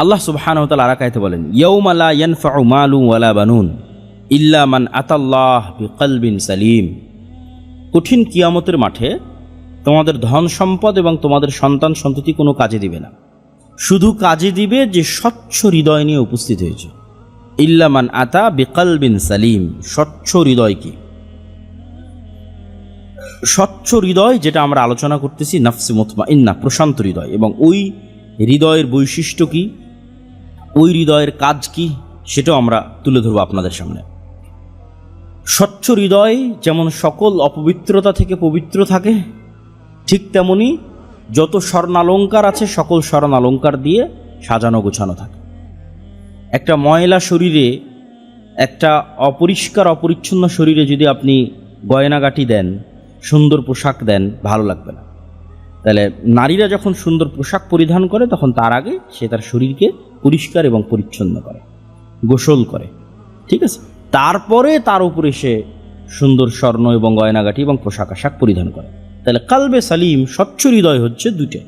আল্লাহ সুবহানাহু ওয়া তাআলা আর এক আয়াতে বলেন, ইয়াউমা লা ইয়ানফাউ মালুন ওয়ালা বানুন ইল্লা মান আতাল্লাহ বিকলবিন সালিম। কঠিন কিয়ামতের মাঠে তোমাদের ধন সম্পদ এবং তোমাদের সন্তান সন্ততি কোনো কাজে দিবে না, শুধু কাজে দিবে যে স্বচ্ছ হৃদয় নিয়ে উপস্থিত হয়েছে। ইল্লা মান আতা বিকলবিন সালিম। স্বচ্ছ হৃদয় কি? স্বচ্ছ হৃদয় যেটা আমরা আলোচনা করতেছি, নাফসে মুতমাইন্না, প্রশান্ত হৃদয়। এবং ওই হৃদয়ের বৈশিষ্ট্য কি, ওই হৃদয়ের কাজ কি, সেটাও আমরা তুলে ধরবো আপনাদের সামনে। স্বচ্ছ হৃদয় যেমন সকল অপবিত্রতা থেকে পবিত্র থাকে, ঠিক তেমনি যত স্বর্ণালঙ্কার আছে সকল স্বর্ণালঙ্কার দিয়ে সাজানো গোছানো থাকে। একটা ময়লা শরীরে, একটা অপরিষ্কার অপরিচ্ছন্ন শরীরে যদি আপনি গয়নাগাটি দেন, সুন্দর পোশাক দেন, ভালো লাগবে না। তাহলে নারীরা যখন সুন্দর পোশাক পরিধান করে তখন তার আগে সে তার শরীরকে পরিষ্কার এবং পরিচ্ছন্ন করে, গোসল করে, ঠিক আছে? তারপরে তার উপরে সে সুন্দর স্বর্ণ এবং গয়নাগাটি এবং পোশাক আশাক পরিধান করে। তাহলে কালবে সালিম, স্বচ্ছ হৃদয় হচ্ছে দুইটা,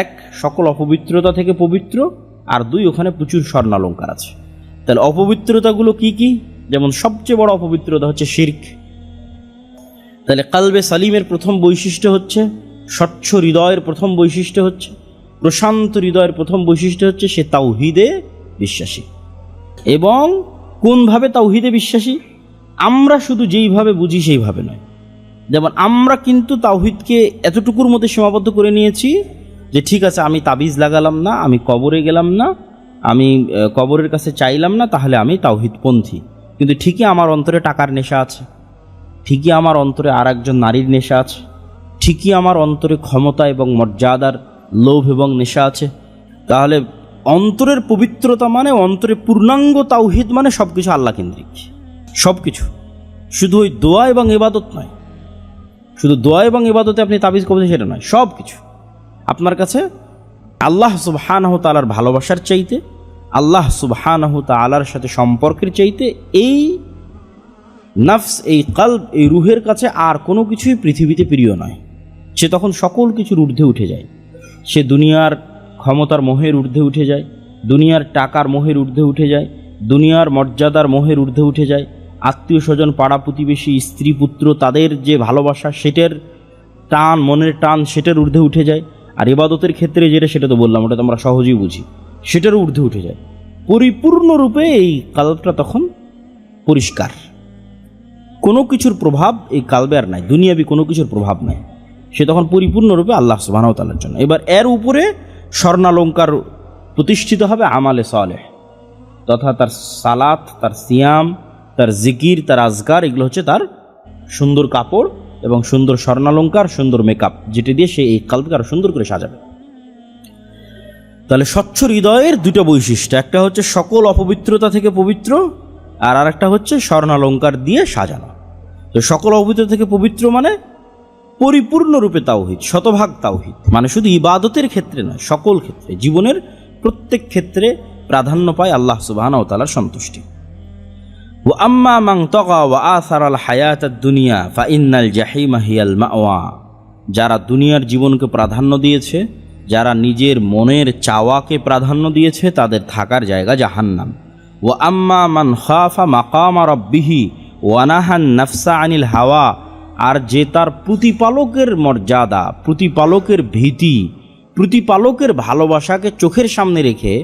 এক সকল অপবিত্রতা থেকে পবিত্র, আর দুই ওখানে প্রচুর স্বর্ণালঙ্কার আছে। তাহলে অপবিত্রতাগুলো কি কি? যেমন সবচেয়ে বড় অপবিত্রতা হচ্ছে শিরক। তাহলে কালবে সালিমের প্রথম বৈশিষ্ট্য হচ্ছে, স্বচ্ছ হৃদয়ের প্রথম বৈশিষ্ট্য হচ্ছে, প্রশান্ত হৃদয়ের প্রথম বৈশিষ্ট্য হচ্ছে সে তাওহীদে বিশ্বাসী। এবং কোনভাবে তাওহীদে বিশ্বাসী? আমরা শুধু যেইভাবে বুঝি সেইভাবে নয়। যেমন আমরা কিন্তু তাওহীদকে এতটুকুর মধ্যে সীমাবদ্ধ করে নিয়েছি যে ঠিক আছে, আমি তাবিজ লাগালাম না, আমি কবরে গেলাম না, আমি কবরের কাছে চাইলাম না, তাহলে আমি তাওহীদপন্থী। কিন্তু ঠিকই আমার অন্তরে টাকার নেশা আছে, ঠিকই আমার অন্তরে আর একজন নারীর নেশা আছে, ঠিকই আমার অন্তরে ক্ষমতা এবং মর্যাদার লোভ এবং নেশা আছে। তাহলে অন্তরের পবিত্রতা মানে, অন্তরে পূর্ণাঙ্গ তাওহীদ মানে সব কিছু আল্লাহ কেন্দ্রিক, সব কিছু। শুধু ওই দোয়া এবং ইবাদত নয়, শুধু দোয়া এবং ইবাদতে আপনি তাবিজ কবজে সেটা নয়, সব কিছু আপনার কাছে আল্লাহ সুবহানাহু তাআলার ভালোবাসার চাইতে, আল্লাহ সুবহানাহু তাআলার সাথে সম্পর্কের চাইতে এই নফস, এই কলব, এই রুহের কাছে আর কোনো কিছুই পৃথিবীতে প্রিয় নয়। সে তখন সকল কিছুর ঊর্ধ্বে উঠে যায়। সে দুনিয়ার ক্ষমতার মোহের ঊর্ধ্বে উঠে যায়, দুনিয়ার টাকার মোহের ঊর্ধ্বে উঠে যায়, দুনিয়ার মর্যাদার মোহের ঊর্ধ্বে উঠে যায়, আত্মীয় স্বজন, পাড়া প্রতিবেশী, স্ত্রী পুত্র, তাদের যে ভালোবাসা, সেটার টান, মনের টান, সেটার ঊর্ধ্বে উঠে যায়। আর ইবাদতের ক্ষেত্রে যেটা, সেটা তো বললাম, ওটা তো আমরা সহজেই বুঝি, সেটারও ঊর্ধ্বে উঠে যায়। পরিপূর্ণরূপে এই কালবটা তখন পরিষ্কার, কোনো কিছুর প্রভাব এই কালবে আর নাই, দুনিয়াবি কোনো কিছুর প্রভাব নাই। সে তখন পরিপূর্ণরূপে আল্লাহ সুবহানাহু ওয়া তাআলার জন্য। এবার এর উপরে স্বর্ণালঙ্কার প্রতিষ্ঠিত হবে আমালে সালেহ, তথা তার সালাত, তার সিয়াম, তার জিকির, তার আজকার, এগুলো হচ্ছে তার সুন্দর কাপড় এবং সুন্দর স্বর্ণালঙ্কার, সুন্দর মেকআপ, যেটা দিয়ে সে এই কালবকে আরো সুন্দর করে সাজাবে। তাহলে স্বচ্ছ হৃদয়ের দুটো বৈশিষ্ট্য, একটা হচ্ছে সকল অপবিত্রতা থেকে পবিত্র, আর আরেকটা হচ্ছে স্বর্ণালঙ্কার দিয়ে সাজানো। তো সকল অপবিত্রতা থেকে পবিত্র মানে পরিপূর্ণরূপে তাওহীদ, শতভাগ তাওহীদ, মানে শুধু ইবাদতের ক্ষেত্রে নয়, সকল ক্ষেত্রে, জীবনের প্রত্যেক ক্ষেত্রে প্রাধান্য পায় আল্লাহ সুবহানাহু ওয়া তাআলার সন্তুষ্টি। ওয়া আম্মা মান তাগা ওয়া আসারাল হায়াতাদ দুনিয়া ফা ইন্নাল জাহিমা হিয়াল মাওয়া। যারা দুনিয়ার জীবনকে প্রাধান্য দিয়েছে, যারা নিজের মনের চাওয়াকে প্রাধান্য দিয়েছে, তাদের থাকার জায়গা জাহান্নাম। ওয়া আম্মা মান খাফা মাকামা রাব্বিহি ওয়া নাহান নাফসা আনিল হাওয়া। আর যে তার প্রতিপালকের মর্যাদা, প্রতিপালকের ভীতি, প্রতিপালকের ভালোবাসাকে চোখের সামনে রেখে,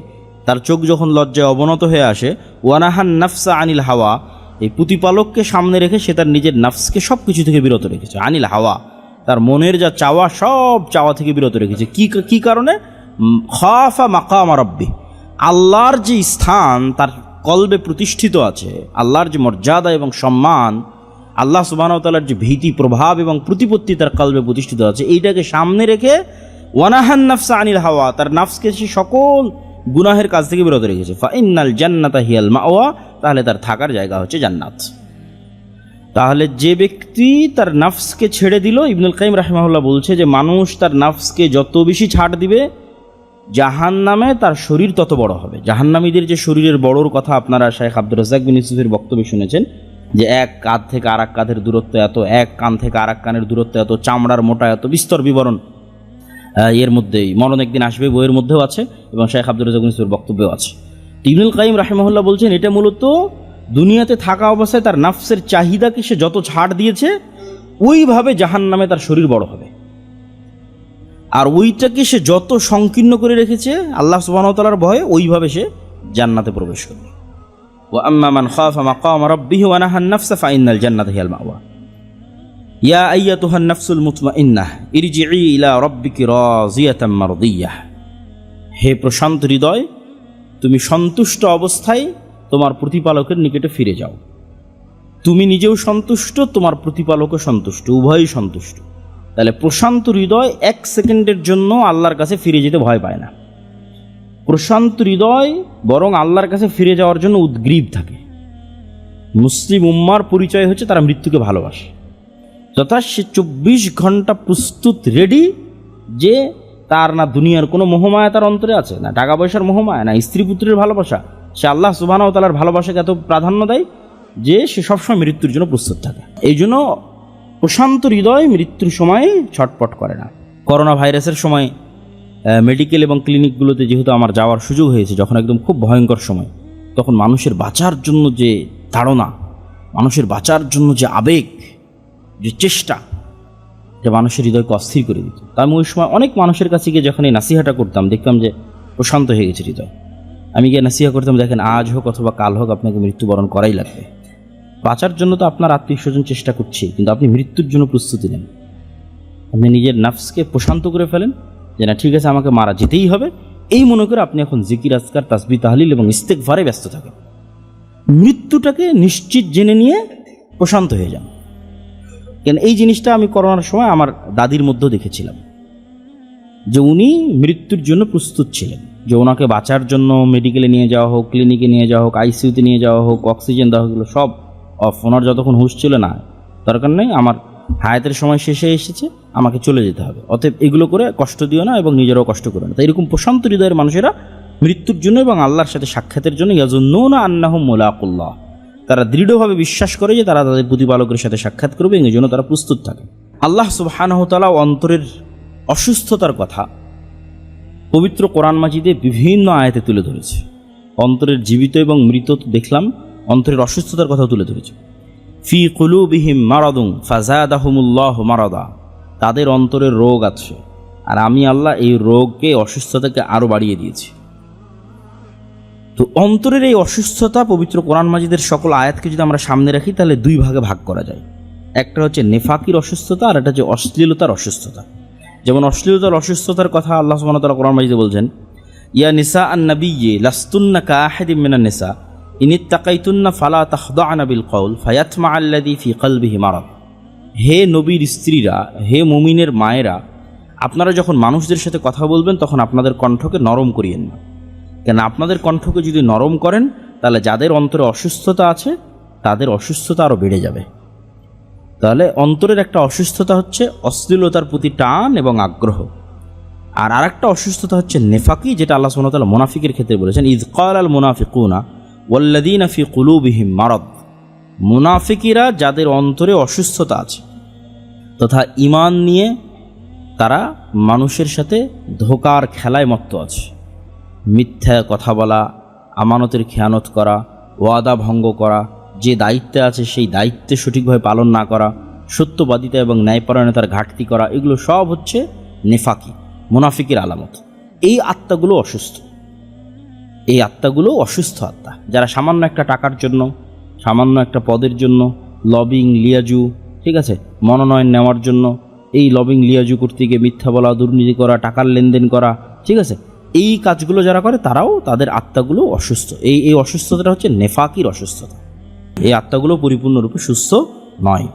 তার চোখ যখন লজ্জায় অবনত হয়ে আসে, ওয়ানাহান নাফসা আনিল হাওয়া, এই প্রতিপালককে সামনে রেখে সে তার নিজের নাফসকে সব কিছু থেকে বিরত রেখেছে। আনিল হাওয়া, তার মনের যা চাওয়া, সব চাওয়া থেকে বিরত রেখেছে। কি কারণে? খাফা মাকামা রাব্বি, আল্লাহর যে স্থান তার কলবে প্রতিষ্ঠিত আছে, আল্লাহর যে মর্যাদা এবং সম্মান, আল্লাহ সুবহানাহু ওয়া তাআলার যে ভীতি, প্রভাব এবং প্রতিপত্তি তার কলবে প্রতিষ্ঠিত আছে, এইটাকে সামনে রেখে ওয়ানাহান নাফসা আনিল হাওয়া, তার নাফসকে সে সকল গুনাহের কাজ থেকে বিরত রেখেছে। ফা ইন্নাল জান্নাতা হিয়াল মাওয়া, তাহলে তার থাকার জায়গা হচ্ছে জান্নাত। তাহলে যে ব্যক্তি তার নাফসকে ছেড়ে দিল, ইবনুল কাইয়িম রাহিমাহুল্লাহ বলছে যে মানুষ তার নাফসকে যত বেশি ছাড় দিবে, জাহান্নামে তার শরীর তত বড় হবে। জাহান্নামীদের যে শরীরের বড়র কথা আপনারা শাইখ আব্দুর রাজ্জাক বিন ইউসুফের বক্তব্যে শুনেছেন, যে এক কাঁধ থেকে আর এক কাঁধের দূরত্ব এত, এক কান থেকে আর এক কানের দূরত্ব এত, চামড়ার মোটা এত, বিস্তর বিবরণ। এর মধ্যেই মরণ একদিন আসবে বইয়ের মধ্যেও আছে এবং শেখ আব্দুর রাজ্জাক মিসরির বক্তব্যেও আছে। ইবনুল কাইয়িম রাহিমাহুল্লাহ বলছেন এটা মূলত দুনিয়াতে থাকা অবস্থায় তার নাফসের চাহিদাকে সে যত ছাড় দিয়েছে ওইভাবে জাহান্নামে তার শরীর বড় হবে, আর ওইটাকে সে যত সংকীর্ণ করে রেখেছে আল্লাহ সুবহানাহু ওয়া তাআলার ভয়ে ওইভাবে সে জান্নাতে প্রবেশ করবে। ওয়া আম্মা মান খাফা মাকাম রাব্বিহি ওয়া নাহা আন-নাফসা ফাইন্নাল জান্নাতা হিয়াল মাওয়া। ইয়া আইয়াতুহান নাফসুল মুতমাইন্নাহ ইরজিই ইলা রাব্বিকি রাযিয়াতাম মারদিয়াহ। হে প্রশান্ত হৃদয়, তুমি সন্তুষ্ট অবস্থায় তোমার প্রতিপালকের নিকটে ফিরে যাও। তুমি নিজেও সন্তুষ্ট, তোমার প্রতিপালকও সন্তুষ্ট, উভয়ই সন্তুষ্ট। তাহলে প্রশান্ত হৃদয় এক সেকেন্ডের জন্য আল্লাহর কাছে ফিরে যেতে ভয় পায় না। প্রশান্ত হৃদয় বরং আল্লাহর কাছে ফিরে যাওয়ার জন্য উদ্গ্রীব থাকে। মুসলিম উম্মার পরিচয় হচ্ছে তারা মৃত্যুকে ভালোবাসে, তথা সে 24 ঘন্টা প্রস্তুত রেডি, যে তার না দুনিয়ার কোনো মোহমায়া তার অন্তরে আছে, না টাকা পয়সার মোহমায়া, না স্ত্রী পুত্রের ভালোবাসা। সে আল্লাহ সুবহানাহু ওয়া তাআলার ভালোবাসাকে এত প্রাধান্য দেয় যে সে সবসময় মৃত্যুর জন্য প্রস্তুত থাকে। এই জন্য প্রশান্ত হৃদয় মৃত্যুর সময় ছটপট করে না। করোনা ভাইরাসের সময় মেডিকেল এবং ক্লিনিকগুলোতে যেহেতু আমার যাওয়ার সুযোগ হয়েছে, যখন একদম খুব ভয়ঙ্কর সময়, তখন মানুষের বাঁচার জন্য যে তাড়না, মানুষের বাঁচার জন্য যে আবেগ, যে চেষ্টা, যে মানুষের হৃদয়কে অস্থির করে দিত। তা আমি ওই সময় অনেক মানুষের কাছে গিয়ে যখন এই নাসিহাটা করতাম, দেখতাম যে প্রশান্ত হয়ে গেছে হৃদয়। আমি গিয়ে নাসিহা করতাম, দেখেন আজ হোক অথবা কাল হোক আপনাকে মৃত্যুবরণ করাই লাগবে। বাঁচার জন্য তো আপনার আত্মীয় স্বজন চেষ্টা করছে, কিন্তু আপনি মৃত্যুর জন্য প্রস্তুতি নেন। আপনি নিজের নাফসকে প্রশান্ত করে ফেলেন যে না, ঠিক আছে আমাকে মারা যেতেই হবে, এই মনে করে আপনি এখন জিকির আজকার, তাসবিহ তাহলিল এবং ইস্তেগফারে ব্যস্ত থাকেন। মৃত্যুটাকে নিশ্চিত জেনে নিয়ে প্রশান্ত হয়ে যান। কেন এই জিনিসটা আমি করোনার সময় আমার দাদির মধ্যেও দেখেছিলাম, যে উনি মৃত্যুর জন্য প্রস্তুত ছিলেন, যে ওনাকে বাঁচার জন্য মেডিকেলে নিয়ে যাওয়া হোক, ক্লিনিকে নিয়ে যাওয়া হোক, আইসিইউতে নিয়ে যাওয়া হোক, অক্সিজেন দেওয়া হোক, সব অফ। ওনার যতক্ষণ হুঁশ ছিল না, দরকার নেই, আমার হায়াতের সময় শেষে এসেছে, আমাকে চলে যেতে হবে, অতএব এগুলো করে কষ্ট দিও না এবং নিজেরাও কষ্ট করো না। তাই এরকম প্রশান্ত হৃদয়ের মানুষেরা মৃত্যুর জন্য এবং আল্লাহর সাথে সাক্ষাতের জন্য ইয়াজুন্নুনা আন্নাহুম মুলাকুল্লাহ, তারা দৃঢ়ভাবে বিশ্বাস করে যে তারা তাদের প্রতিপালকের সাথে সাক্ষাৎ করবে, এই জন্য তারা প্রস্তুত থাকে। আল্লাহ সুবহানাহু ওয়া তাআলা অন্তরের অসুস্থতার কথা পবিত্র কোরআন মাজিদে বিভিন্ন আয়াতে তুলে ধরেছে। অন্তরের জীবিত এবং মৃত দেখলাম, অন্তরের অসুস্থতার কথা তুলে ধরেছে। ফি কুলুবিহিম মারাদুন ফাযাদাহুমুল্লাহু মারাদা, তাদের অন্তরের রোগ আছে, আর আমি আল্লাহ এই রোগকে, অসুস্থতাকে আরো বাড়িয়ে দিয়েছি। তো অন্তরের এই অসুস্থতা পবিত্র কোরআন মাজিদের সকল আয়াতকে যদি আমরা সামনে রাখি, তাহলে দুই ভাগে ভাগ করা যায়। একটা হচ্ছে নেফাকির অসুস্থতা, আর একটা হচ্ছে অশ্লীলতার অসুস্থতা। যেমন অশ্লীলতার অসুস্থতার কথা আল্লাহ সুবহানাহু ওয়া তাআলা কোরআন মাজিদে বলছেন, ইয়া নিসা আন-নাবিয়্যি লাস্তুন্না কাআহাদিম মিনান নিসা ইনিত্তাকাইতুন্না ফালা তাখদা'না বিল কওল ফায়াতমাআল্লাযী ফি কলবিহি মারাদ। হে নবীর স্ত্রীরা, হে মুমিনের মায়েরা, আপনারা যখন মানুষদের সাথে কথা বলবেন তখন আপনাদের কণ্ঠকে নরম করিয়েন না। কেন আপনাদের কণ্ঠকে যদি নরম করেন, তাহলে যাদের অন্তরে অসুস্থতা আছে তাদের অসুস্থতা আরও বেড়ে যাবে। তাহলে অন্তরের একটা অসুস্থতা হচ্ছে অশ্লীলতার প্রতি টান এবং আগ্রহ, আর আরেকটা অসুস্থতা হচ্ছে নেফাকি, যেটা আল্লাহ সুবহানাহু ওয়া তাআলা মুনাফিকের ক্ষেত্রে বলেছেন, ইয ক্বালাল মুনাফিকুনা ওয়াল্লাযীনা ফি কুলুবিহিম মারাদ। মুনাফিকিরা যাদের অন্তরে অসুস্থতা আছে তথা ঈমান নিয়ে তারা মানুষের সাথে ধোঁকার খেলায় মত্ত আছে, মিথ্যা কথা বলা, আমানতের খেয়ানত করা, ওয়াদা ভঙ্গ করা, যে দায়িত্বে আছে সেই দায়িত্বে সঠিকভাবে পালন না করা, সত্যবাদিতা এবং ন্যায়পরায়ণতার ঘাটতি করা, এগুলো সব হচ্ছে নেফাকি, মুনাফিকের আলামত। এই আত্মাগুলো অসুস্থ, এই আত্মাগুলো অসুস্থ আত্মা, যারা সামান্য একটা টাকার জন্য, সামান্য একটা পদের জন্য লবিং লিয়াজু, ঠিক আছে, মনোনয়ন নেওয়ার জন্য এই লবিং লিয়াজু করতে গিয়ে মিথ্যা বলা, দুর্নীতি করা, টাকার লেনদেন করা, ঠিক আছে, এই কাজগুলো যারা করে তারাও, তাদের আত্মাগুলো অসুস্থ। এই অসুস্থতাটা হচ্ছে নেফাকির অসুস্থতা। এই আত্মাগুলো পরিপূর্ণরূপে সুস্থ নয়।